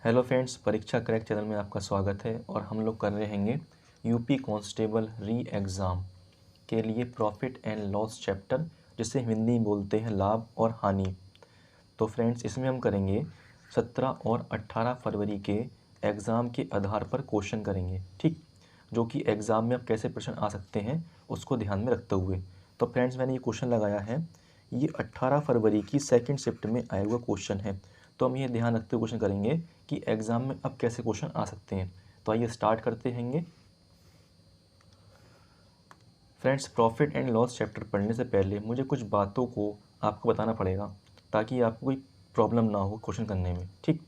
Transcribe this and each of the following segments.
Hello friends, परीक्षा crack channel में आपका स्वागत है। और हम लोग कर रहे हैं यूपी कांस्टेबल री एग्ज़ाम के लिए प्रॉफिट एंड लॉस चैप्टर, जिसे हिंदी में बोलते हैं लाभ और हानि। तो फ्रेंड्स, इसमें हम करेंगे 17 और 18 फरवरी के एग्ज़ाम के आधार पर क्वेश्चन करेंगे, ठीक, जो कि एग्ज़ाम में अब कैसे प्रश्न आ सकते हैं उसको ध्यान में रखते हुए। तो फ्रेंड्स, मैंने ये क्वेश्चन लगाया है, ये 18 फरवरी की सेकंड शिफ्ट में आया हुआ क्वेश्चन है। तो हम ये ध्यान रखते हुए क्वेश्चन करेंगे कि एग्ज़ाम में अब कैसे क्वेश्चन आ सकते हैं। तो आइए स्टार्ट करते हैंगे। Friends, profit and loss chapter पढ़ने से पहले मुझे कुछ बातों को आपको बताना पड़ेगा, ताकि आपको कोई प्रॉब्लम ना हो क्वेश्चन करने में, ठीक।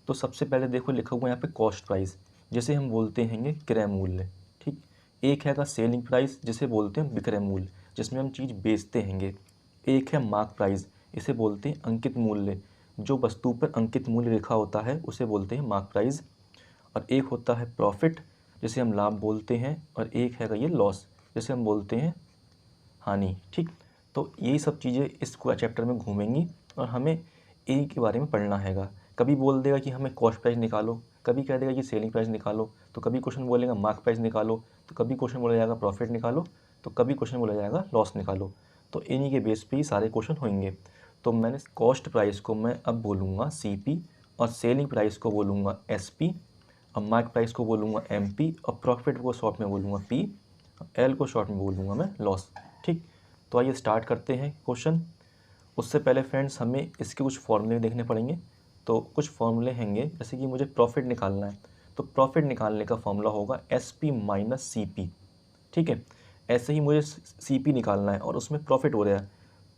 तो सबसे पहले देखो, लिखा हुआ है यहाँ पे कॉस्ट प्राइस, जिसे हम बोलते हैं क्रय मूल्य, ठीक। एक हैगा सेलिंग प्राइस, जिसे बोलते हैं विक्रय मूल्य, जिसमें हम चीज़ बेचते हैं। एक है मार्क प्राइस, इसे बोलते हैं अंकित मूल्य, जो वस्तु पर अंकित मूल्य लिखा होता है उसे बोलते हैं मार्क प्राइस। और एक होता है प्रॉफिट, जिसे हम लाभ बोलते हैं। और एक हैगा ये लॉस, जिसे हम बोलते हैं हानि, ठीक। तो यही सब चीज़ें इस चैप्टर में घूमेंगी और हमें इन्हीं के बारे में पढ़ना हैगा। कभी बोल देगा कि हमें कॉस्ट प्राइस निकालो, कभी कह देगा कि सेलिंग प्राइस निकालो, तो कभी क्वेश्चन बोलेगा मार्क प्राइस निकालो, तो कभी क्वेश्चन बोला जाएगा प्रॉफिट निकालो, तो कभी क्वेश्चन बोला जाएगा लॉस निकालो। तो इन्हीं के बेस पे ही सारे क्वेश्चन होंगे। तो मैंने कॉस्ट प्राइस को मैं अब बोलूँगा CP, और सेलिंग प्राइस को बोलूँगा SP, और मार्क प्राइस को बोलूँगा MP, और प्रॉफिट को शॉर्ट में बोलूँगा P, L को शॉर्ट में बोलूँगा मैं लॉस, ठीक। तो आइए स्टार्ट करते हैं क्वेश्चन। उससे पहले फ्रेंड्स, हमें इसके कुछ फॉर्मूले देखने पड़ेंगे। तो कुछ फॉर्मूले होंगे, जैसे कि मुझे प्रॉफिट निकालना है, तो प्रॉफिट निकालने का फॉर्मूला होगा SP माइनस CP, ठीक है। ऐसे ही मुझे CP निकालना है और उसमें प्रॉफिट हो रहा है,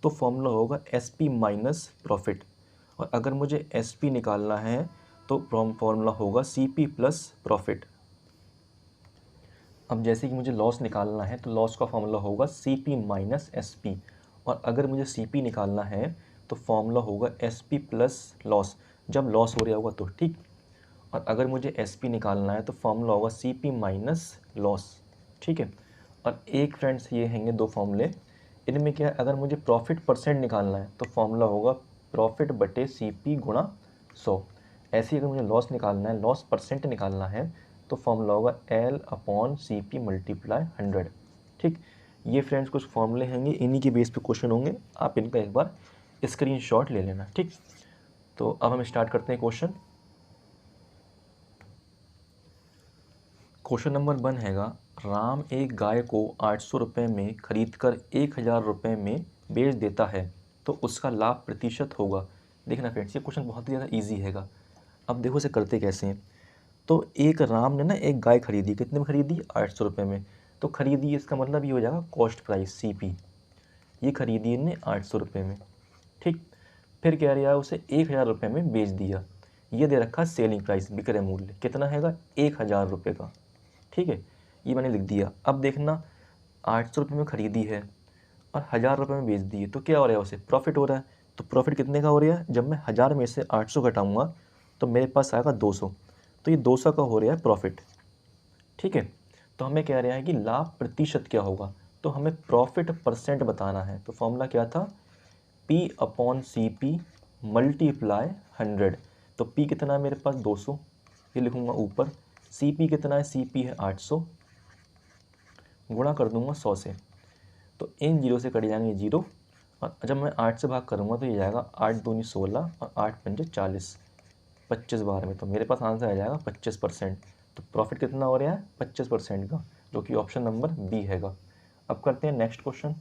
तो फॉर्मूला होगा SP माइनस प्रॉफिट। और अगर मुझे SP निकालना है तो फॉर्मूला होगा CP प्लस प्रॉफिट। अब जैसे कि मुझे लॉस निकालना है, तो लॉस का फॉर्मूला होगा CP माइनस SP। और अगर मुझे CP निकालना है तो फॉर्मूला होगा SP प्लस लॉस, जब लॉस हो रहा होगा तो, ठीक। और अगर मुझे SP निकालना है तो फॉर्मूला होगा CP माइनस लॉस, ठीक है। और एक फ्रेंड्स, ये हैंगे दो फॉर्मूले। इनमें क्या है, अगर मुझे प्रॉफिट परसेंट निकालना है तो फॉर्मूला होगा प्रॉफिट बटे CP गुणा 100। ऐसे ही अगर मुझे लॉस निकालना है, लॉस परसेंट निकालना है, तो फॉर्मूला होगा L अपॉन CP मल्टीप्लाई 100, ठीक। ये फ्रेंड्स कुछ फॉर्मूले होंगे, इन्हीं के बेस पे क्वेश्चन होंगे, आप इनका एक बार स्क्रीनशॉट ले लेना, ठीक। तो अब हम स्टार्ट करते हैं क्वेश्चन। क्वेश्चन नंबर 1 हैगा, राम एक गाय को 800 रुपये में खरीद कर 1000 रुपये में बेच देता है, तो उसका लाभ प्रतिशत होगा। देखना फ्रेंड्स, ये क्वेश्चन बहुत ही ज़्यादा ईजी हैगा। अब देखो इसे करते कैसे हैं। तो एक राम ने ना एक गाय खरीदी, कितने में खरीदी? 800 रुपये में। तो खरीदी, इसका मतलब ये हो जाएगा कॉस्ट प्राइस CP। ये खरीदी इनने 800 रुपये में, ठीक। फिर कह रहा है उसे 1000 रुपये में बेच दिया। ये दे रखा सेलिंग प्राइस, विक्रय मूल्य कितना हैगा? 1000 रुपये का, ठीक है। ये मैंने लिख दिया। अब देखना, 800 रुपये में खरीदी है और 1000 रुपये में बेच दी है, तो क्या हो रहा है? उसे प्रॉफिट हो रहा है। तो प्रॉफिट कितने का हो रहा है? जब मैं 1000 में से 800 घटाऊँगा तो मेरे पास आएगा 200। तो ये 200 का हो रहा है प्रॉफिट, ठीक है। तो हमें कह रहा है कि लाभ प्रतिशत क्या होगा, तो हमें प्रॉफिट परसेंट बताना है। तो फॉर्मूला क्या था? P upon CP multiply 100। तो P कितना है मेरे पास? 200, ये लिखूँगा ऊपर। CP कितना है? CP है 800, गुणा कर दूंगा 100 से। तो इन जीरो से कट जाएंगे जीरो, और जब मैं 8 से भाग करूँगा तो ये जाएगा 8 दूनी 16 और 8 पंजे 40, 25 बार में। तो मेरे पास आंसर आ जाएगा 25%। तो प्रॉफिट कितना हो रहा है? 25% का, जो कि ऑप्शन नंबर B हैगा। अब करते हैं नेक्स्ट क्वेश्चन।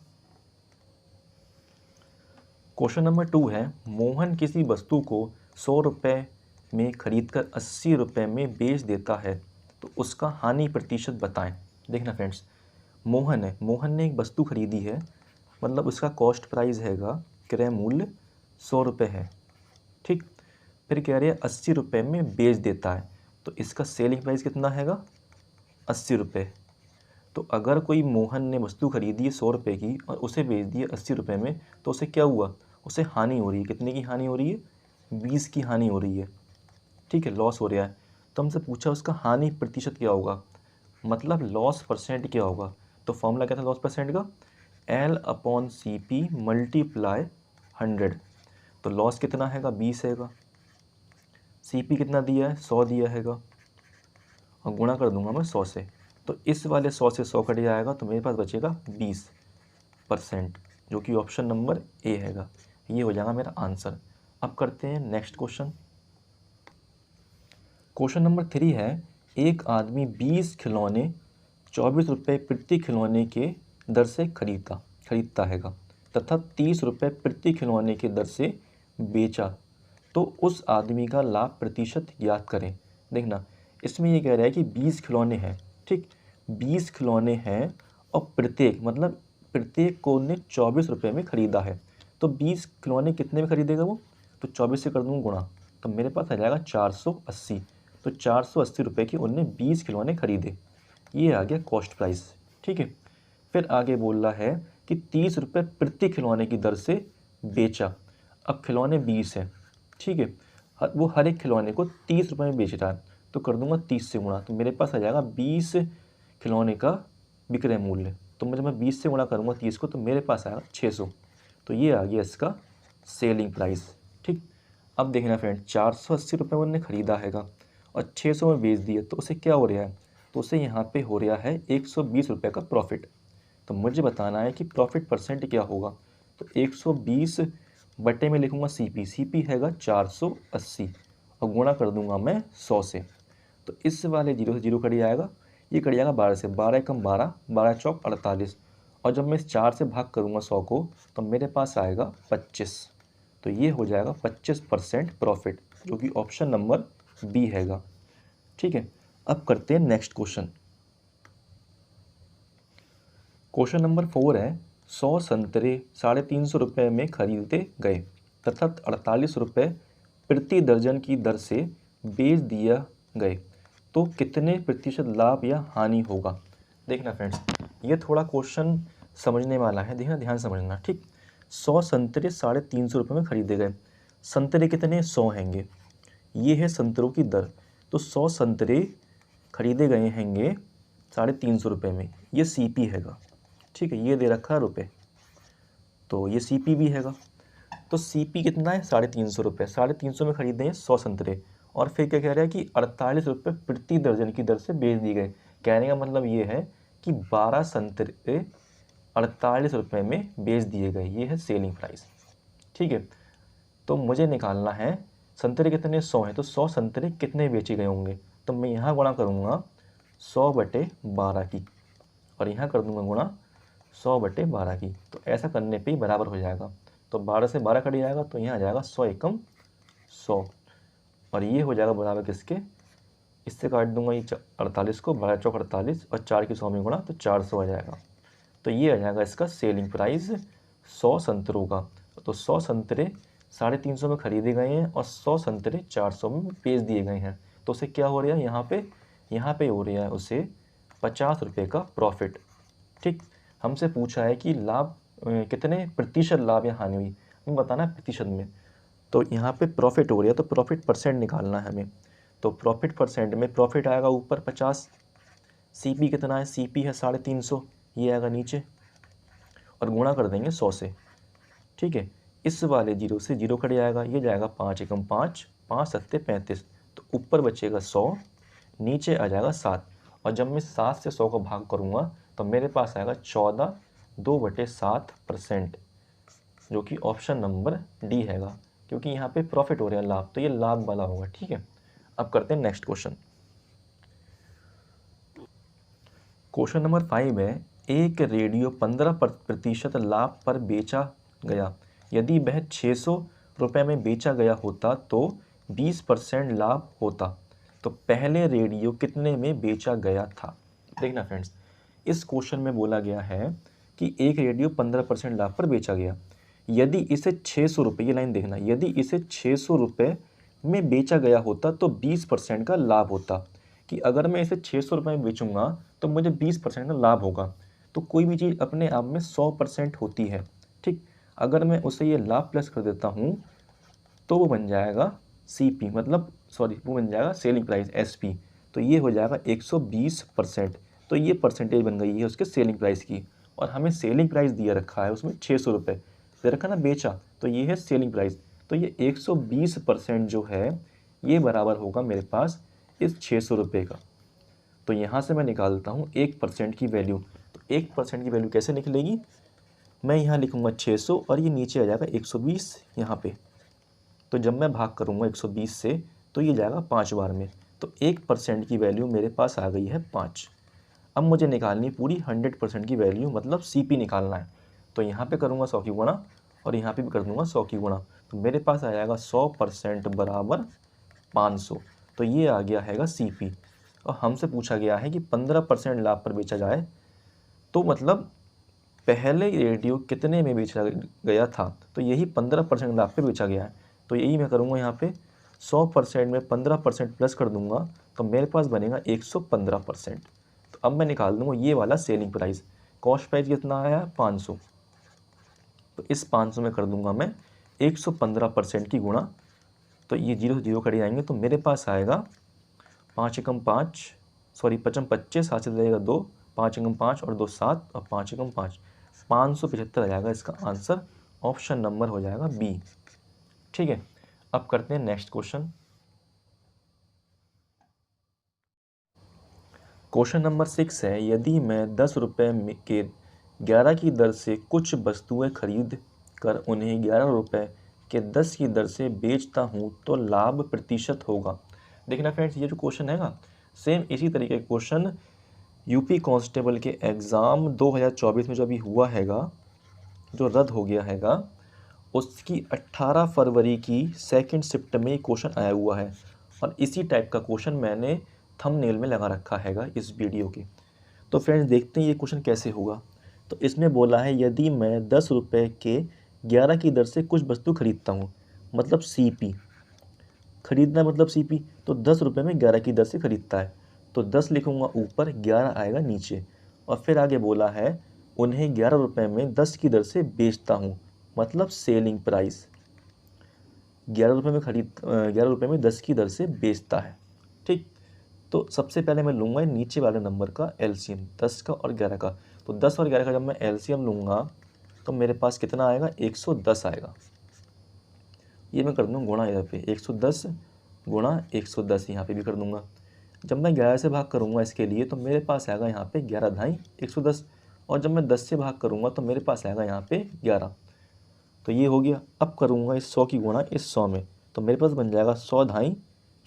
क्वेश्चन नंबर 2 है, मोहन किसी वस्तु को 100 रुपये में खरीदकर 80 रुपये में बेच देता है, तो उसका हानि प्रतिशत बताएं। देखना फ्रेंड्स, मोहन है, मोहन ने एक वस्तु खरीदी है, मतलब उसका कॉस्ट प्राइस हैगा, क्रय मूल्य 100 रुपये है, ठीक। फिर कह रहे हैं 80 रुपये में बेच देता है, तो इसका सेलिंग प्राइस कितना हैगा? 80 रुपये। तो अगर कोई मोहन ने वस्तु खरीदी है 100 रुपये की और उसे बेच दी है 80 रुपये में, तो उसे क्या हुआ? उसे हानि हो रही है। कितने की हानि हो रही है? 20 की हानि हो रही है, ठीक है, लॉस हो रहा है। तो हमसे पूछा उसका हानि प्रतिशत क्या होगा, मतलब लॉस परसेंट क्या होगा। तो फॉर्मूला क्या था लॉस परसेंट का? L upon CP multiply 100। तो लॉस कितना हैगा? 20 हैगा। CP कितना दिया है, 100 दिया हैगा, और गुणा कर दूंगा मैं 100 से। तो इस वाले 100 से 100 कट जाएगा तो मेरे पास बचेगा 20%, जो कि ऑप्शन नंबर ए हैगा। ये हो जाएगा मेरा आंसर। अब करते हैं नेक्स्ट क्वेश्चन। क्वेश्चन नंबर 3 है, एक आदमी 20 खिलौने 24 रुपये प्रति खिलौने के दर से खरीदता हैगा तथा 30 रुपये प्रति खिलौने के दर से बेचा, तो उस आदमी का लाभ प्रतिशत ज्ञात करें। देखना, इसमें ये कह रहा है कि 20 खिलौने हैं, ठीक, 20 खिलौने हैं और प्रत्येक को ने 24 रुपये में ख़रीदा है। तो 20 खिलौने कितने में ख़रीदेगा वो, तो 24 से कर दूँगा गुणा, तो मेरे पास आ जाएगा 480। तो 480 रुपये के उनने 20 खिलौने ख़रीदे। ये आ गया कॉस्ट प्राइस, ठीक है। फिर आगे बोल रहा है कि 30 रुपये प्रति खिलौने की दर से बेचा। अब खिलौने 20 है, ठीक है, वो हर एक खिलौने को 30 रुपये में बेच रहा है, तो कर दूंगा 30 से गुणा, तो मेरे पास आ जाएगा 20 खिलौने का विक्रय मूल्य। तो मुझे मैं 20 से गुणा करूँगा 30 को, तो मेरे पास आएगा 600। तो ये आ गया इसका सेलिंग प्राइस, ठीक। अब देखना फ्रेंड, 480 रुपये उन्होंने ख़रीदा हैगा और 600 में बेच दिया, तो उसे क्या हो रहा है, तो उसे यहाँ पे हो रहा है 120 रुपये का प्रॉफिट। तो मुझे बताना है कि प्रॉफिट परसेंट क्या होगा। तो 120 बटे में लिखूँगा CP हैगा 480 और गुणा कर दूंगा मैं 100 से। तो इस वाले 0 से 0 कट जाएगा, ये कट जाएगा 12 से, 12 कम 12, 12 चौक 48, और जब मैं इस 4 से भाग करूँगा 100 को, तो मेरे पास आएगा 25। तो ये हो जाएगा 25% प्रॉफिट, जो कि ऑप्शन नंबर बी हैगा, ठीक है। अब करते हैं नेक्स्ट क्वेश्चन। क्वेश्चन नंबर 4 है, 100 संतरे 350 रुपये में खरीदे गए तथा 48 रुपये प्रति दर्जन की दर से बेच दिया गए, तो कितने प्रतिशत लाभ या हानि होगा। देखना फ्रेंड्स, ये थोड़ा क्वेश्चन समझने वाला है, देखना ध्यान समझना, ठीक। 100 संतरे 350 रुपये में खरीदे गए, संतरे कितने, 100 हैंगे, ये है संतरों की दर। तो 100 संतरे खरीदे गए हैंगे 350 रुपये में, ये CP हैगा, ठीक है, ये दे रखा है रुपये, तो ये CP भी हैगा। तो CP कितना है, 350 रुपये, 350 में खरीदे हैं 100 संतरे, और फिर क्या कह रहा है कि 48 रुपये प्रति दर्जन की दर से बेच दिए गए। कहने का मतलब ये है कि 12 संतरे 48 रुपये में बेच दिए गए, ये है सेलिंग प्राइस, ठीक है। तो मुझे निकालना है संतरे कितने, 100 हैं, तो 100 संतरे कितने बेचे गए होंगे। तो मैं यहाँ गुणा करूँगा 100/12 की, और यहाँ कर दूँगा गुणा 100/12 की। तो ऐसा करने पे ही बराबर हो जाएगा। तो 12 से 12 कट जाएगा, तो यहाँ आ जाएगा 100 एकम 100, और ये हो जाएगा बराबर किसके, इससे काट दूंगा ये 48 को, 12 चौक 48 और 4 की 100 में गुणा, तो 400 आ जाएगा। तो ये आ जाएगा इसका सेलिंग प्राइस 100 संतरों का। तो 100 संतरे 350 में खरीदे गए हैं और 100 संतरे 400 में बेच दिए गए हैं, तो उसे क्या हो रहा है, यहाँ पे हो रहा है उसे 50 रुपये का प्रॉफिट, ठीक। हमसे पूछा है कि लाभ कितने प्रतिशत लाभ या हानि हुई, हमें बताना है प्रतिशत में। तो यहाँ पे प्रॉफिट हो रहा है, तो प्रॉफिट परसेंट निकालना है हमें। तो प्रॉफिट परसेंट में प्रॉफिट आएगा ऊपर 50, CP कितना है, CP है 350, ये आएगा नीचे, और गुणा कर देंगे 100 से, ठीक है। इस वाले 0 से 0 कट जाएगा, ये जाएगा 5 एकम 5, 5 सत्ते 35, तो ऊपर बचेगा 100, नीचे आ जाएगा 7, और जब मैं 7 से 100 को भाग करूँगा तो मेरे पास आएगा 14 2/7%, जो कि ऑप्शन नंबर डी हैगा, क्योंकि यहाँ पे प्रॉफिट हो रहा है, लाभ, तो ये लाभ वाला होगा, ठीक है। अब करते हैं नेक्स्ट क्वेश्चन। क्वेश्चन नंबर 5 है, एक रेडियो 15% लाभ पर बेचा गया, यदि वह 600 रुपये में बेचा गया होता तो 20% लाभ होता, तो पहले रेडियो कितने में बेचा गया था। देखना फ्रेंड्स, इस क्वेश्चन में बोला गया है कि एक रेडियो 15% लाभ पर बेचा गया, यदि इसे 600 रुपये, ये लाइन देखना, यदि इसे 600 रुपये में बेचा गया होता तो 20% का लाभ होता, कि अगर मैं इसे 600 रुपये में बेचूंगा तो मुझे 20% का लाभ होगा। तो कोई भी चीज़ अपने आप में 100% होती है, ठीक। अगर मैं उसे ये लाभ प्लस कर देता हूँ तो वो बन जाएगा CP, वो बन जाएगा सेलिंग प्राइस SP, तो ये हो जाएगा 120%। तो ये परसेंटेज बन गई है उसके सेलिंग प्राइस की, और हमें सेलिंग प्राइस दिया रखा है उसमें 600 रुपये दे रखा ना, बेचा, तो ये है सेलिंग प्राइस। तो ये 120% जो है ये बराबर होगा मेरे पास इस 600 रुपये का। तो यहाँ से मैं निकालता हूँ 1% की वैल्यू। तो 1% की वैल्यू कैसे निकलेगी, मैं यहाँ लिखूँगा 600 और ये नीचे आ जाएगा 120 यहाँ पे। तो जब मैं भाग करूँगा 120 से तो ये जाएगा 5 बार में। तो 1% की वैल्यू मेरे पास आ गई है 5। अब मुझे निकालनी पूरी 100% की वैल्यू, मतलब CP निकालना है। तो यहाँ पे करूँगा 100 की गुणा और यहाँ पे भी कर दूँगा 100 की गुणा। तो मेरे पास आ जाएगा 100% बराबर 500। तो ये आ गया हैगा CP। और हमसे पूछा गया है कि 15% लाभ पर बेचा जाए, तो मतलब पहले रेडियो कितने में बेचा गया था, तो यही 15% लाभ पे बेचा गया है। तो यही मैं करूँगा यहाँ पे 100% में 15% प्लस कर दूँगा, तो मेरे पास बनेगा 115%। तो अब मैं निकाल दूँगा ये वाला सेलिंग प्राइस। कॉस्ट प्राइस कितना आया है 500, तो इस 500 में कर दूँगा मैं 115% की गुणा। तो ये 0 से 0 कट जाएंगे, तो मेरे पास आएगा 5 एकम 5, सॉरी 5 25, 7 से जाएगा 2, 5 एकम 5 और 2 7 और 5 एकम 5, 575 आ जाएगा इसका आंसर। ऑप्शन नंबर हो जाएगा बी। ठीक है, अब करते हैं नेक्स्ट क्वेश्चन। क्वेश्चन नंबर 6 है, यदि मैं 10 रुपये के 11 की दर से कुछ वस्तुएं खरीद कर उन्हें 11 रुपये के 10 की दर से बेचता हूँ तो लाभ प्रतिशत होगा। देखना फ्रेंड्स, ये जो क्वेश्चन है ना, सेम इसी तरीके का क्वेश्चन यूपी कांस्टेबल के एग्ज़ाम 2024 में जो अभी हुआ हैगा, जो रद्द हो गया हैगा, उसकी 18 फरवरी की सेकंड शिफ्ट में क्वेश्चन आया हुआ है। और इसी टाइप का क्वेश्चन मैंने थंबनेल में लगा रखा हैगा इस वीडियो के। तो फ्रेंड्स देखते हैं ये क्वेश्चन कैसे होगा। तो इसमें बोला है, यदि मैं 10 रुपये के 11 की दर से कुछ वस्तु खरीदता हूँ, मतलब CP खरीदना, मतलब CP, तो 10 रुपये में 11 की दर से खरीदता है, तो 10 लिखूँगा ऊपर, 11 आएगा नीचे। और फिर आगे बोला है, उन्हें 11 रुपये में 10 की दर से बेचता हूँ, मतलब सेलिंग प्राइस। 11 रुपये में 11 रुपये में 10 की दर से बेचता है। ठीक, तो सबसे पहले मैं लूँगा नीचे वाले नंबर का LCM, 10 का और 11 का। तो 10 और 11 का जब मैं LCM लूँगा तो मेरे पास कितना आएगा, 110 आएगा। ये मैं कर दूँगा गुणा, इधर पे 110 गुणा 110 यहाँ पे भी कर दूँगा। जब मैं 11 से भाग करूँगा इसके लिए, तो मेरे पास आएगा यहाँ पे 11 ढाई 110। और जब मैं 10 से भाग करूँगा तो मेरे पास आएगा यहाँ पे 11। तो ये हो गया। अब करूँगा इस 100 की गुणा इस 100 में, तो मेरे पास बन जाएगा 100 ढाई,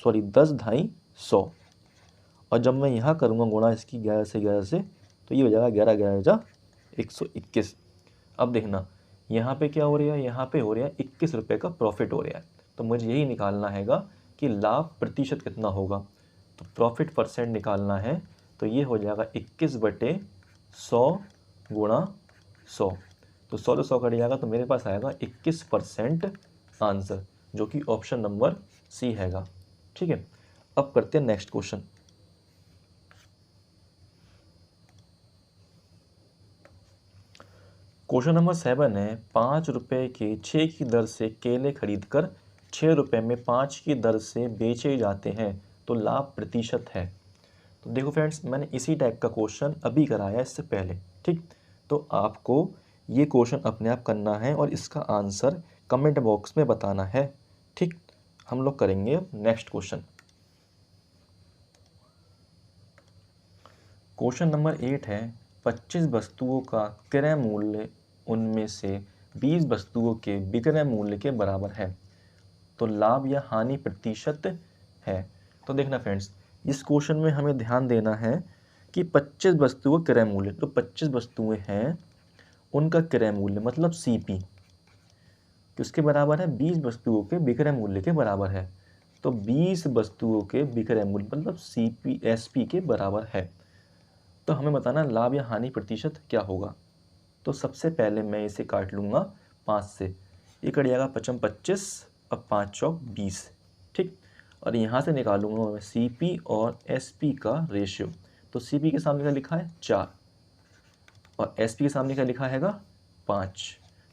सॉरी 10 ढाई 100। और जब मैं यहाँ करूँगा गुणा इसकी 11 से, तो ये हो जाएगा 11 11 जा 121। अब देखना यहाँ पे क्या हो रहा है, यहाँ पे हो रहा है 21 रुपये का प्रॉफिट हो रहा है। तो मुझे यही निकालना हैगा कि लाभ प्रतिशत कितना होगा। तो प्रॉफिट परसेंट निकालना है, तो ये हो जाएगा 21/100 गुणा 100। तो 100 से 100 कट जाएगा, तो मेरे पास आएगा 21% आंसर, जो कि ऑप्शन नंबर सी हैगा। ठीक है, अब करते हैं नेक्स्ट क्वेश्चन। क्वेश्चन नंबर 7 है, 5 रुपये के 6 की दर से केले खरीदकर 6 रुपये में 5 की दर से बेचे जाते हैं, तो लाभ प्रतिशत है। तो देखो फ्रेंड्स, मैंने इसी टाइप का क्वेश्चन अभी कराया इससे पहले। ठीक, तो आपको ये क्वेश्चन अपने आप करना है और इसका आंसर कमेंट बॉक्स में बताना है। ठीक, हम लोग करेंगे नेक्स्ट क्वेश्चन। क्वेश्चन नंबर 8 है, 25 वस्तुओं का क्रय मूल्य उनमें से 20 वस्तुओं के विक्रय मूल्य के बराबर है, तो लाभ या हानि प्रतिशत है। तो देखना फ्रेंड्स, इस क्वेश्चन में हमें ध्यान देना है कि 25 वस्तुओं का क्रय मूल्य, तो 25 वस्तुएं हैं उनका क्रय मूल्य मतलब CP किसके बराबर है, 20 वस्तुओं के विक्रय मूल्य के बराबर है। तो 20 वस्तुओं के विक्रय मूल्य मतलब CP SP के बराबर है। तो हमें बताना लाभ या हानि प्रतिशत क्या होगा। तो सबसे पहले मैं इसे काट लूँगा 5 से, ये कट जाएगा 5 25, अब 5 चौक 20। ठीक, और यहाँ से निकालूंगा मैं CP और SP का रेशियो। तो CP के सामने का लिखा है 4 और SP के सामने का लिखा हैगा 5।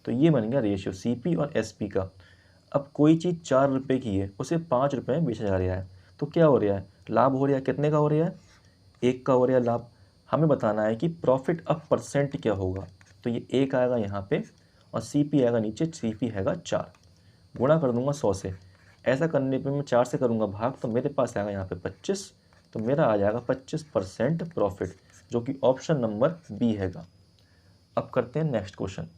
तो ये बन गया रेशियो CP और SP का। अब कोई चीज़ 4 रुपये की है, उसे 5 रुपये में बेचा जा रहा है, तो क्या हो रहा है, लाभ हो रहा है। कितने का हो रहा है, 1 का हो रहा है लाभ। हमें बताना है कि प्रॉफिट अब परसेंट क्या होगा। तो ये 1 आएगा यहाँ पे और CP आएगा नीचे, CP हैगा 4, गुणा कर दूंगा 100 से। ऐसा करने पे मैं 4 से करूँगा भाग तो मेरे पास आएगा यहाँ पे 25, तो मेरा आ जाएगा 25% प्रॉफिट, जो कि ऑप्शन नंबर बी हैगा। अब करते हैं नेक्स्ट क्वेश्चन।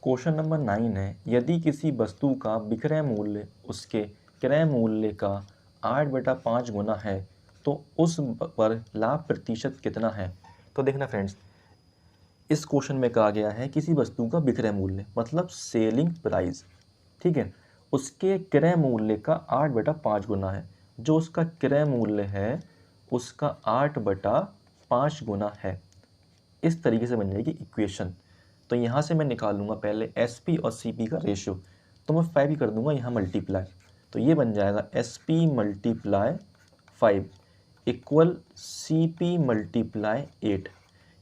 क्वेश्चन नंबर 9 है, यदि किसी वस्तु का विक्रय मूल्य उसके क्रय मूल्य का 8/5 गुना है तो उस पर लाभ प्रतिशत कितना है। तो देखना फ्रेंड्स, इस क्वेश्चन में कहा गया है किसी वस्तु का विक्रय मूल्य मतलब सेलिंग प्राइस, ठीक है, उसके क्रय मूल्य का 8/5 गुना है। जो उसका क्रय मूल्य है उसका 8/5 गुना है। इस तरीके से बन जाएगी इक्वेशन। तो यहाँ से मैं निकालूंगा पहले SP और CP का रेशियो, तो मैं 5 ही कर दूंगा यहाँ मल्टीप्लाई, तो ये बन जाएगा SP × 5 इक्वल CP × 8।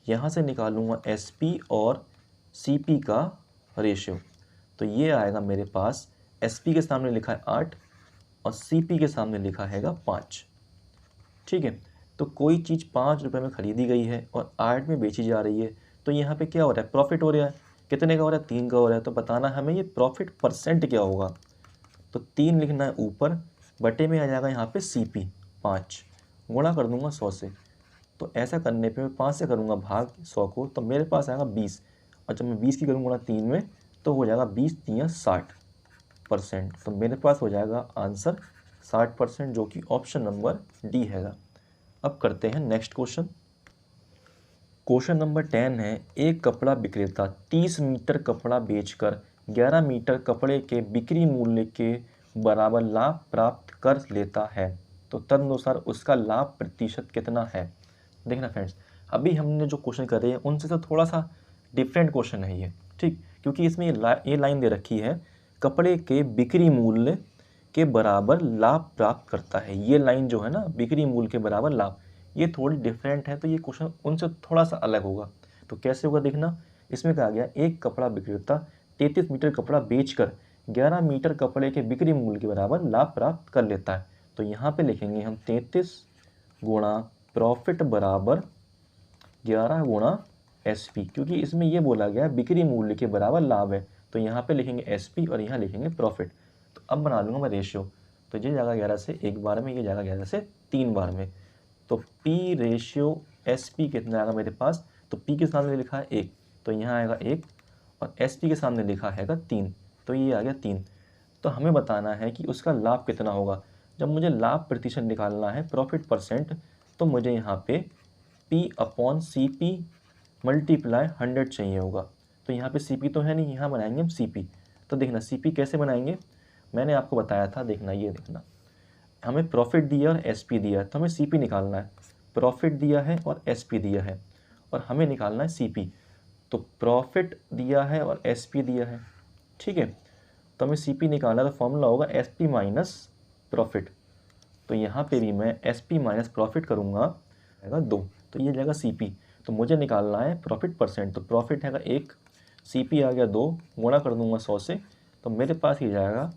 यहाँ से निकालूंगा SP और CP का रेशियो, तो ये आएगा मेरे पास, SP के सामने लिखा है 8 और CP के सामने लिखा हैगा 5, ठीक है। तो कोई चीज़ 5 रुपये में ख़रीदी गई है और 8 में बेची जा रही है, तो यहाँ पे क्या हो रहा है, प्रॉफिट हो रहा है। कितने का हो रहा है, 3 का हो रहा है। तो बताना हमें ये प्रॉफिट परसेंट क्या होगा, तो 3 लिखना है ऊपर, बटे में आ जाएगा यहाँ पे CP 5, गुणा कर दूंगा 100 से। तो ऐसा करने पे मैं 5 से करूँगा भाग 100 को, तो मेरे पास आएगा 20, और जब मैं 20 की करूँगा 3 में तो हो जाएगा 20 × 60%। तो मेरे पास हो जाएगा आंसर 60%, जो कि ऑप्शन नंबर डी हैगा। अब करते हैं नेक्स्ट क्वेश्चन। क्वेश्चन नंबर 10 है, एक कपड़ा विक्रेता 30 मीटर कपड़ा बेचकर 11 मीटर कपड़े के बिक्री मूल्य के बराबर लाभ प्राप्त कर लेता है, तो तदनुसार उसका लाभ प्रतिशत कितना है। देखना फ्रेंड्स, अभी हमने जो क्वेश्चन करे हैं उनसे तो थोड़ा सा डिफरेंट क्वेश्चन है ये, ठीक, क्योंकि इसमें ये लाइन दे रखी है कपड़े के बिक्री मूल्य के बराबर लाभ प्राप्त करता है। ये लाइन जो है ना, बिक्री मूल्य के बराबर लाभ, ये थोड़ी डिफरेंट है, तो ये क्वेश्चन उनसे थोड़ा सा अलग होगा। तो कैसे होगा देखना, इसमें कहा गया एक कपड़ा विक्रेता 33 मीटर कपड़ा बेचकर 11 मीटर कपड़े के बिक्री मूल्य के बराबर लाभ प्राप्त कर लेता है। तो यहाँ पे लिखेंगे हम 33 गुणा प्रॉफिट बराबर 11 गुणा SP, क्योंकि इसमें ये बोला गया बिक्री मूल्य के बराबर लाभ है, तो यहाँ पे लिखेंगे SP और यहाँ लिखेंगे प्रॉफिट। तो अब बना लूँगा मैं रेशियो, तो ये जाएगा 11 से 1 बार में, ये जाएगा 11 से 3 बार में। तो P रेशियो SP कितना आएगा मेरे पास, तो P के सामने लिखा है 1, तो यहाँ आएगा 1, और SP के सामने लिखा हैगा 3, तो ये आ गया 3। तो हमें बताना है कि उसका लाभ कितना होगा। जब मुझे लाभ प्रतिशत निकालना है, प्रॉफिट परसेंट, तो मुझे यहाँ पे P/CP × 100 चाहिए होगा। तो यहाँ पे CP तो है नहीं, यहाँ बनाएंगे हम CP। तो देखना CP कैसे बनाएंगे, मैंने आपको बताया था, देखना ये देखना, हमें प्रॉफिट दिया और SP दिया है, तो हमें CP निकालना है। प्रॉफिट दिया है और SP दिया है, और हमें निकालना है CP। तो प्रॉफिट दिया है और SP दिया है, ठीक है, तो हमें CP निकालना है, तो फॉर्मूला होगा SP माइनस प्रॉफिट। तो यहाँ पे भी मैं SP माइनस प्रॉफिट करूँगा, आएगा 2, तो ये जाएगा CP। तो मुझे निकालना है प्रॉफिट परसेंट, तो प्रॉफिट हैगा 1, CP आ गया 2, गुणा कर दूंगा 100 से, तो मेरे पास ही जाएगा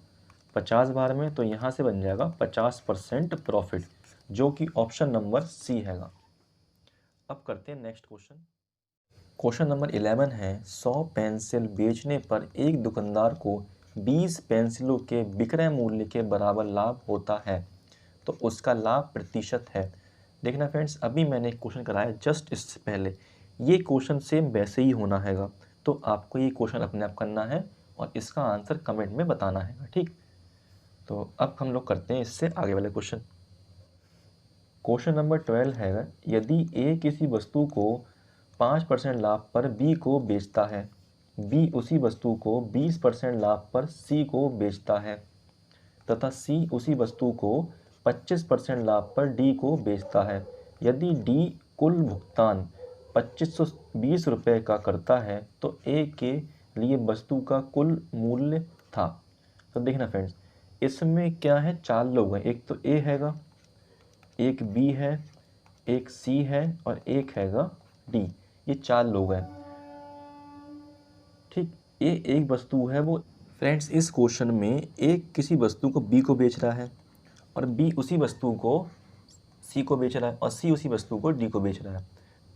50 बार में, तो यहाँ से बन जाएगा 50% प्रॉफिट, जो कि ऑप्शन नंबर C हैगा। अब करते हैं नेक्स्ट क्वेश्चन। क्वेश्चन नंबर 11 है, 100 पेंसिल बेचने पर एक दुकानदार को 20 पेंसिलों के विक्रय मूल्य के बराबर लाभ होता है, तो उसका लाभ प्रतिशत है। देखना फ्रेंड्स, अभी मैंने एक क्वेश्चन कराया जस्ट इससे पहले, ये क्वेश्चन सेम वैसे ही होना हैगा, तो आपको ये क्वेश्चन अपने आप करना है और इसका आंसर कमेंट में बताना है, ठीक। तो अब हम लोग करते हैं इससे आगे वाले क्वेश्चन। क्वेश्चन नंबर 12 है, यदि A किसी वस्तु को 5% लाभ पर B को बेचता है, B उसी वस्तु को 20% लाभ पर C को बेचता है, तथा C उसी वस्तु को 25% लाभ पर D को बेचता है, यदि D कुल भुगतान 2520 रुपये का करता है, तो A के लिए वस्तु का कुल मूल्य था। तो देखना फ्रेंड्स, इसमें क्या है, 4 लोग हैं, एक तो A हैगा, एक B है, एक C है और एक हैगा D, ये 4 लोग हैं, ठीक। A एक वस्तु है वो, फ्रेंड्स इस क्वेश्चन में A किसी वस्तु को B को बेच रहा है और B उसी वस्तु को C को बेच रहा है और C उसी वस्तु को D को बेच रहा है।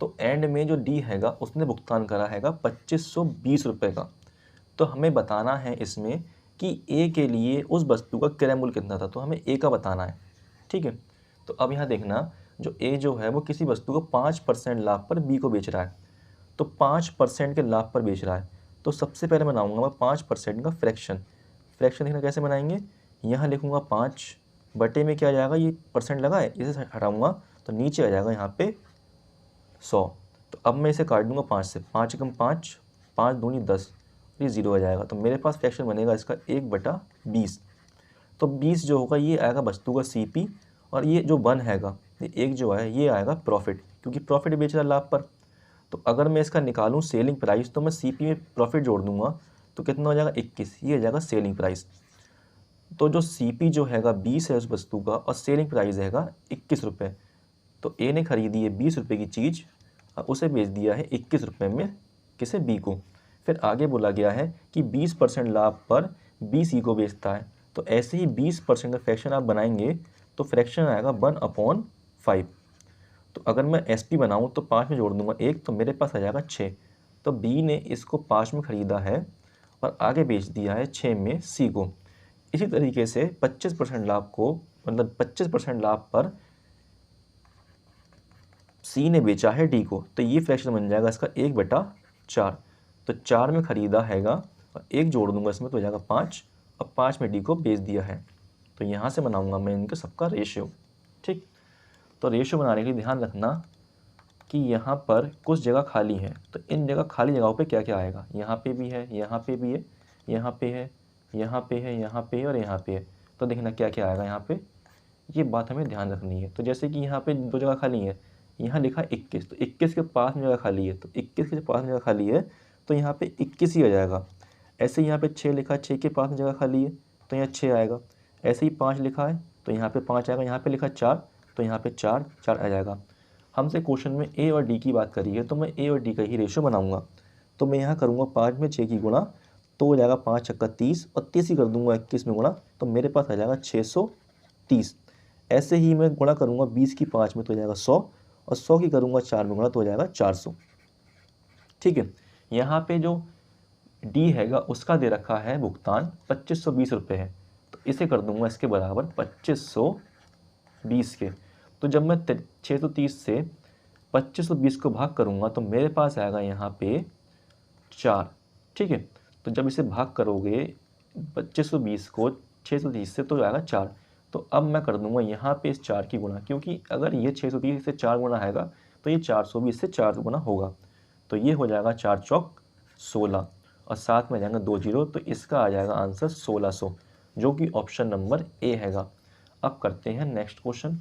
तो एंड में जो D हैगा उसने भुगतान करा हैगा 2520 रुपये का। तो हमें बताना है इसमें कि ए के लिए उस वस्तु का क्रय मूल्य कितना था, तो हमें ए का बताना है। ठीक है, तो अब यहाँ देखना, जो ए जो है वो किसी वस्तु को 5% लाभ पर बी को बेच रहा है, तो 5% के लाभ पर बेच रहा है। तो सबसे पहले बनाऊंगा मैं 5% का फ्रैक्शन। फ्रैक्शन देखना कैसे बनाएंगे, यहाँ लिखूंगा 5 बटे में क्या आ जाएगा, ये परसेंट लगा है, इसे हटाऊंगा तो नीचे आ जाएगा यहाँ पे 100। तो अब मैं इसे काट दूंगा 5 से, 5 एकम 5, 5 दूनी 10, ये 0 आ जाएगा। तो मेरे पास फ्रैक्शन बनेगा इसका 1/20। तो 20 जो होगा ये आएगा वस्तु का CP, और ये जो 1 हैगा, ये एक जो है ये आएगा प्रॉफिट, क्योंकि प्रॉफिट बेच रहा है लाभ पर। तो अगर मैं इसका निकालूं सेलिंग प्राइस, तो मैं CP में प्रॉफिट जोड़ दूंगा, तो कितना हो जाएगा 21, ये हो जाएगा सेलिंग प्राइस। तो जो CP जो हैगा 20 है उस वस्तु का, और सेलिंग प्राइस हैगा 21 रुपये। तो ए ने खरीदी है 20 रुपये की चीज़ और उसे बेच दिया है 21 रुपये में, किसे, बी को। फिर आगे बोला गया है कि 20% लाभ पर बी सी को बेचता है। तो ऐसे ही 20% का फ्रैक्शन आप बनाएंगे तो फ्रैक्शन आएगा 1/5। तो अगर मैं SP बनाऊं तो 5 में जोड़ दूंगा 1, तो मेरे पास आ जाएगा 6। तो बी ने इसको 5 में ख़रीदा है और आगे बेच दिया है 6 में सी को। इसी तरीके से 25% लाभ को, मतलब 25% लाभ पर सी ने बेचा है डी को, तो ये फ्रैक्शन बन जाएगा इसका 1/4। तो 4 में ख़रीदा हैगा और 1 जोड़ दूंगा इसमें तो हो जाएगा 5, और 5 में डी को बेच दिया है। तो यहाँ से बनाऊंगा मैं इनके सबका रेशियो। ठीक, तो रेशियो बनाने के लिए ध्यान रखना कि यहाँ पर कुछ जगह खाली है, तो इन जगह खाली जगहों पे क्या क्या आएगा, यहाँ पे भी है, यहाँ पे भी है, यहाँ पे है, यहाँ पे है, यहाँ पे है और यहाँ पे है। तो देखना क्या क्या आएगा यहाँ पे, ये बात हमें ध्यान रखनी है। तो जैसे कि यहाँ पे 2 जगह खाली है, यहाँ लिखा 21, तो 21 के पास में जगह खाली है, तो 21 के पास में जगह खाली है तो यहाँ पे 21 ही आ जाएगा। ऐसे ही यहाँ पे 6 लिखा है, 6 के पास में जगह खाली है तो यहाँ 6 आएगा। ऐसे ही 5 लिखा है तो यहाँ पे 5 आएगा, यहाँ पे लिखा 4 तो यहाँ पे 4 4 आ जाएगा। हमसे क्वेश्चन में ए और डी की बात करी है, तो मैं ए और डी का ही रेशियो बनाऊंगा। तो मैं यहाँ करूँगा 5 में 6 की गुणा, तो हो जाएगा 5 छक्का 30, और 30 ही कर दूंगा 21 में गुणा, तो मेरे पास आ जाएगा 630। ऐसे ही मैं गुणा करूँगा 20 की 5 में तो हो जाएगा 100, और 100 की करूँगा 4 में गुणा तो हो जाएगा 400। ठीक है, यहाँ पे जो डी हैगा उसका दे रखा है भुगतान 2520 रुपये है, तो इसे कर दूंगा इसके बराबर 2520 के। तो जब मैं 630 से 2520 को भाग करूँगा तो मेरे पास आएगा यहाँ पे 4। ठीक है, तो जब इसे भाग करोगे 2520 को 630 से तो आएगा 4। तो अब मैं कर दूंगा यहाँ पे इस 4 की गुणा, क्योंकि अगर ये 630 से 4 गुणा आएगा तो ये 420 से 4 गुणा होगा। तो ये हो जाएगा 4 चौक 16, और साथ में जाएंगे 2 जीरो, तो इसका आ जाएगा आंसर 1600, जो कि ऑप्शन नंबर ए हैगा। अब करते हैं नेक्स्ट क्वेश्चन।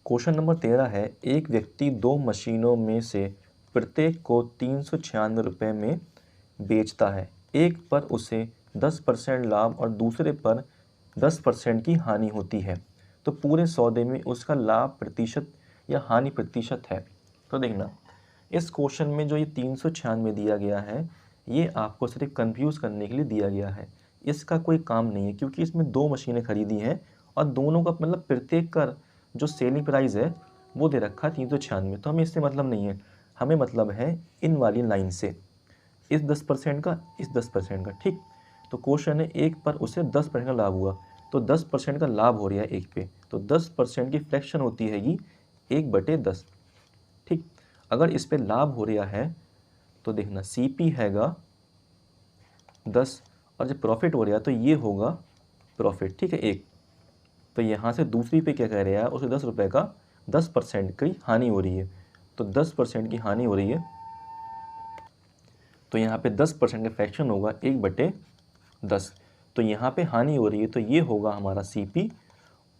क्वेश्चन नंबर 13 है, एक व्यक्ति 2 मशीनों में से प्रत्येक को 396 रुपये में बेचता है। एक पर उसे 10% लाभ और दूसरे पर 10% की हानि होती है, तो पूरे सौदे में उसका लाभ प्रतिशत या हानि प्रतिशत है। तो देखना, इस क्वेश्चन में जो ये 396 दिया गया है, ये आपको सिर्फ कंफ्यूज करने के लिए दिया गया है। इसका कोई काम नहीं है, क्योंकि इसमें 2 मशीनें खरीदी हैं और दोनों का मतलब प्रत्येक का जो सेलिंग प्राइस है वो दे रखा है 396। तो हमें इससे मतलब नहीं है, हमें मतलब है इन वाली लाइन से, इस 10% का, इस 10% का। ठीक, तो क्वेश्चन है एक पर उसे 10% का लाभ हुआ, तो 10% का लाभ हो रहा है एक पे, तो 10% की फ्रैक्शन होती हैगी 1/10। ठीक, अगर इस पे लाभ हो रहा है तो देखना CP हैगा 10, और जब प्रॉफिट हो रहा है तो ये होगा प्रॉफिट। ठीक है, 1। तो यहाँ से दूसरी पे क्या कह रहा है, उसे 10 रुपये का 10% की हानि हो रही है, तो 10% की हानि हो रही है, तो यहाँ पे 10% का फ्रैक्शन होगा 1/10। तो यहाँ पे हानि हो रही है तो ये होगा हमारा CP,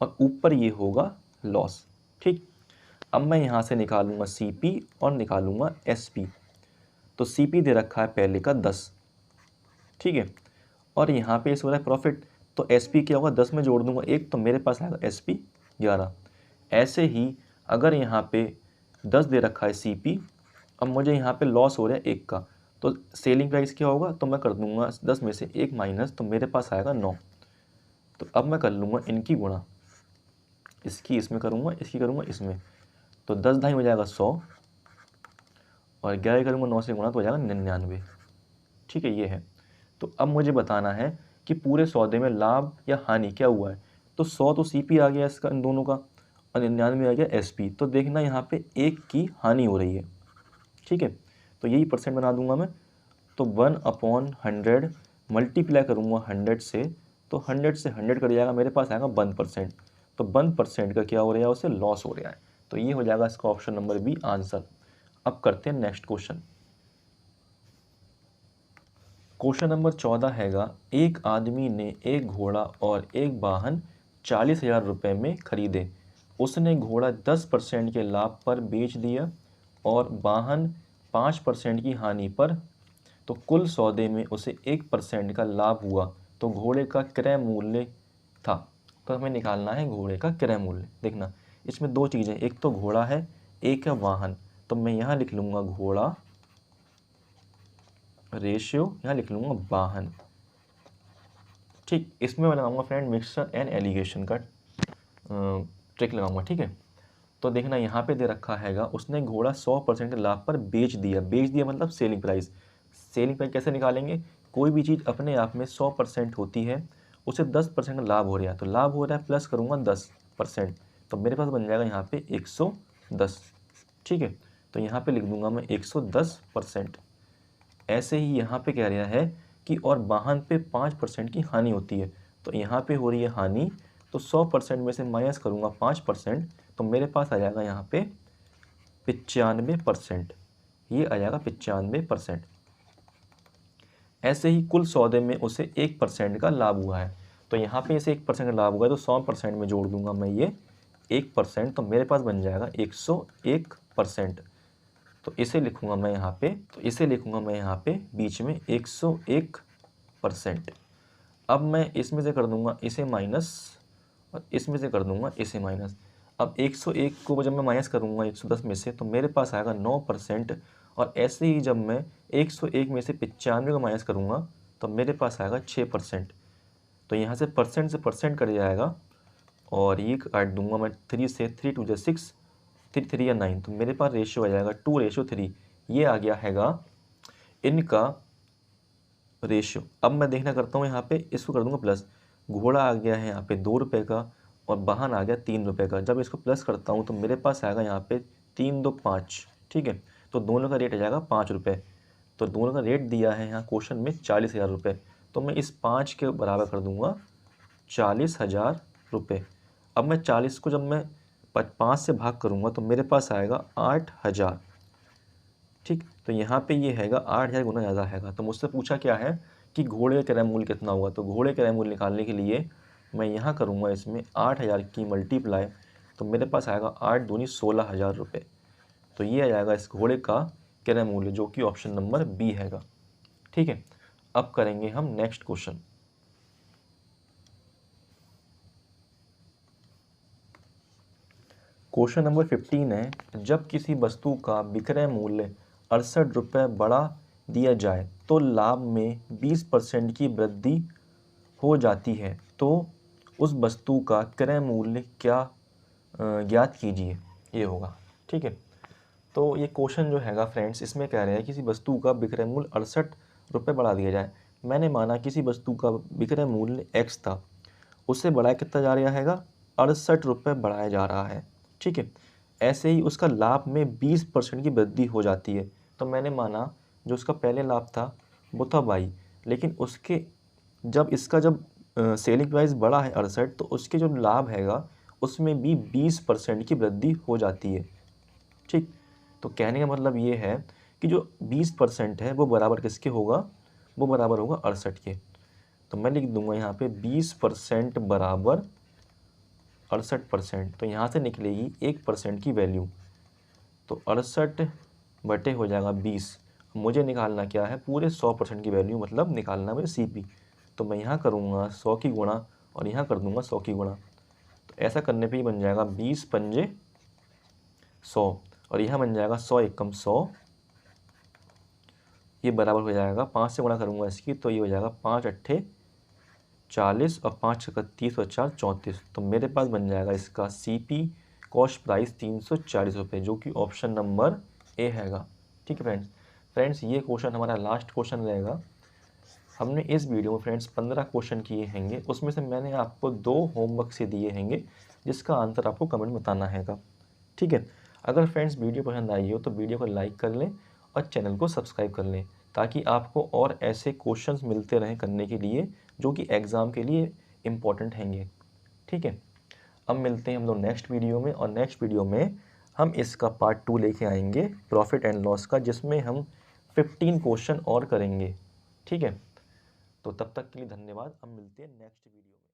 और ऊपर ये होगा लॉस। ठीक, अब मैं यहाँ से निकालूंगा CP और निकालूंगा SP। तो CP दे रखा है पहले का 10, ठीक है, और यहाँ पे इस हो रहा है प्रॉफिट, तो SP क्या होगा, 10 में जोड़ दूंगा 1, तो मेरे पास आएगा SP 11। ऐसे ही अगर यहाँ पे 10 दे रखा है CP, अब मुझे यहाँ पे लॉस हो रहा है 1 का, तो सेलिंग प्राइस क्या होगा, तो मैं कर दूंगा 10 में से 1 माइनस, तो मेरे पास आएगा 9। तो अब मैं कर लूँगा इनकी गुणा, इसकी इसमें करूँगा, इसकी करूँगा इसमें, तो 10 ढाई हो जाएगा 100, और 11 करूँगा 9 से गुणा तो हो जाएगा 99। ठीक है, ये है। तो अब मुझे बताना है कि पूरे सौदे में लाभ या हानि क्या हुआ है। तो 100 तो CP आ गया इसका, इन दोनों का, और 99 आ गया SP। तो देखना यहाँ पे 1 की हानि हो रही है। ठीक है, तो यही परसेंट बना दूंगा मैं। तो 1/100 मल्टीप्लाई करूँगा 100 से, तो 100 से 100 कट जाएगा, मेरे पास आएगा 1%। तो 1% का क्या हो रहा है, उसे लॉस हो रहा है। तो ये हो जाएगा इसका ऑप्शन नंबर बी आंसर। अब करते हैं नेक्स्ट क्वेश्चन। क्वेश्चन नंबर 14 हैगा, एक आदमी ने एक घोड़ा और एक वाहन 40,000 रुपये में खरीदे। उसने घोड़ा 10% के लाभ पर बेच दिया और वाहन 5% की हानि पर। तो कुल सौदे में उसे 1% का लाभ हुआ। तो घोड़े का क्रय मूल्य था। तो हमें निकालना है घोड़े का क्रय मूल्य। देखना, इसमें दो चीज़ें, एक तो घोड़ा है, एक है वाहन। तो मैं यहाँ लिख लूँगा घोड़ा, रेशियो यहाँ लिख लूँगा वाहन। ठीक, इसमें मैं लगाऊंगा फ्रेंड मिक्सचर एंड एलिगेशन का ट्रिक लगाऊंगा। ठीक है, तो देखना यहाँ पे दे रखा हैगा, उसने घोड़ा 100% लाभ पर बेच दिया। बेच दिया मतलब सेलिंग प्राइस। सेलिंग प्राइस कैसे निकालेंगे, कोई भी चीज़ अपने आप में 100% होती है, उसे 10% लाभ हो रहा है, तो लाभ हो रहा है प्लस करूँगा 10%, तो मेरे पास बन जाएगा यहाँ पे 110। ठीक है, तो यहाँ पे लिख दूंगा मैं 110%। ऐसे ही यहाँ पे कह रहा है कि और वाहन पे 5% की हानि होती है। तो यहाँ पे हो रही है हानि, तो 100% में से माइनस करूँगा 5%, तो मेरे पास आ जाएगा यहाँ पे 95%। ये आ जाएगा 95%। ऐसे ही कुल सौदे में उसे 1% का लाभ हुआ है। तो यहाँ पे इसे 1% का लाभ हुआ है, तो 100% में जोड़ दूंगा मैं ये 1%, तो मेरे पास बन जाएगा 101%। तो इसे लिखूंगा मैं यहाँ पे, तो इसे लिखूंगा मैं यहाँ पे बीच में 101%। अब मैं इसमें से कर दूंगा इसे माइनस और इसमें से कर दूंगा इसे माइनस। अब 101 को जब मैं माइनस करूंगा 110 में से, तो मेरे पास आएगा 9%। और ऐसे ही जब मैं 101 में से 95 को माइनस करूंगा, तो मेरे पास आएगा 6%। तो यहाँ से परसेंट कट जाएगा, और ये काट दूंगा मैं 3 से, 3 2 जा 6, 3 3 या 9, तो मेरे पास रेशियो आ जाएगा 2:3। ये आ गया हैगा इनका रेशियो। अब मैं देखना करता हूँ यहाँ पे, इसको कर दूंगा प्लस। घोड़ा आ गया है यहाँ पे 2 रुपये का और वाहन आ गया 3 रुपये का। जब इसको प्लस करता हूँ तो मेरे पास आएगा यहाँ पे 3 2 5। ठीक है, तो दोनों का रेट आ जाएगा 5 रुपये। तो दोनों का रेट दिया है यहाँ क्वेश्चन में 40,000 रुपये। तो मैं इस 5 के बराबर कर दूंगा 40,000 रुपये। अब मैं 40 को जब मैं 5 से भाग करूँगा तो मेरे पास आएगा 8,000। ठीक, तो यहाँ पे ये हैगा 8,000 गुना ज़्यादा हैगा। तो मुझसे पूछा क्या है कि घोड़े का क्रय मूल्य कितना हुआ। तो घोड़े का क्रय मूल्य निकालने के लिए मैं यहाँ करूँगा इसमें 8,000 की मल्टीप्लाई, तो मेरे पास आएगा 8 दूनी 16,000 रुपये। तो ये आ जाएगा इस घोड़े का क्रय मूल्य, जो कि ऑप्शन नंबर बी हैगा। ठीक है, अब करेंगे हम नेक्स्ट क्वेश्चन। क्वेश्चन नंबर 15 है, जब किसी वस्तु का विक्रय मूल्य 68 रुपये बढ़ा दिया जाए तो लाभ में 20% की वृद्धि हो जाती है, तो उस वस्तु का क्रय मूल्य क्या ज्ञात कीजिए, ये होगा। ठीक है, तो ये क्वेश्चन जो हैगा फ्रेंड्स, इसमें कह रहे हैं किसी वस्तु का विक्रय मूल्य 68 रुपये बढ़ा दिया जाए। मैंने माना किसी वस्तु का विक्रय मूल्य x था, उससे बढ़ाया कितना जा रहा हैगा, 68 रुपये बढ़ाया जा रहा है। ठीक है, ऐसे ही उसका लाभ में 20% की वृद्धि हो जाती है। तो मैंने माना जो उसका पहले लाभ था वो था y, लेकिन उसके जब इसका जब सेलिंग प्राइस बढ़ा है 68, तो उसके जो लाभ हैगा उसमें भी 20% की वृद्धि हो जाती है। ठीक, तो कहने का मतलब ये है कि जो 20% है वो बराबर किसके होगा, वो बराबर होगा 68 के। तो मैं लिख दूंगा यहाँ पे 20% बराबर 68%। तो यहाँ से निकलेगी 1% की वैल्यू, तो 68 बटे हो जाएगा 20। मुझे निकालना क्या है, पूरे 100% की वैल्यू, मतलब निकालना मुझे CP। तो मैं यहाँ करूँगा 100 की गुणा और यहाँ कर दूँगा 100 की गुणा। तो ऐसा करने पे ही बन जाएगा 20 पंजे 100, और यहाँ बन जाएगा 100 एकम 100। ये बराबर हो जाएगा 5 से गुणा करूँगा इसकी, तो ये हो जाएगा 5 अट्ठे 40 और 5 31 और 4 34। तो मेरे पास बन जाएगा इसका CP कॉस्ट प्राइस 340 रुपये, जो कि ऑप्शन नंबर ए हैगा। ठीक है फ्रेंड्स। फ्रेंड्स ये क्वेश्चन हमारा लास्ट क्वेश्चन रहेगा। हमने इस वीडियो में फ्रेंड्स 15 क्वेश्चन किए हैंगे, उसमें से मैंने आपको 2 होमवर्क से दिए हैंगे जिसका आंसर आपको कमेंट में बताना हैगा। ठीक है। अगर फ्रेंड्स वीडियो पसंद आई हो तो वीडियो को लाइक कर लें और चैनल को सब्सक्राइब कर लें, ताकि आपको और ऐसे क्वेश्चंस मिलते रहें करने के लिए जो कि एग्ज़ाम के लिए इम्पोर्टेंट हैंगे। ठीक है। अब मिलते हैं हम लोग नेक्स्ट वीडियो में, और नेक्स्ट वीडियो में हम इसका पार्ट 2 लेके आएंगे प्रॉफिट एंड लॉस का, जिसमें हम 15 क्वेश्चन और करेंगे। ठीक है। तो तब तक के लिए धन्यवाद। अब मिलते हैं नेक्स्ट वीडियो में।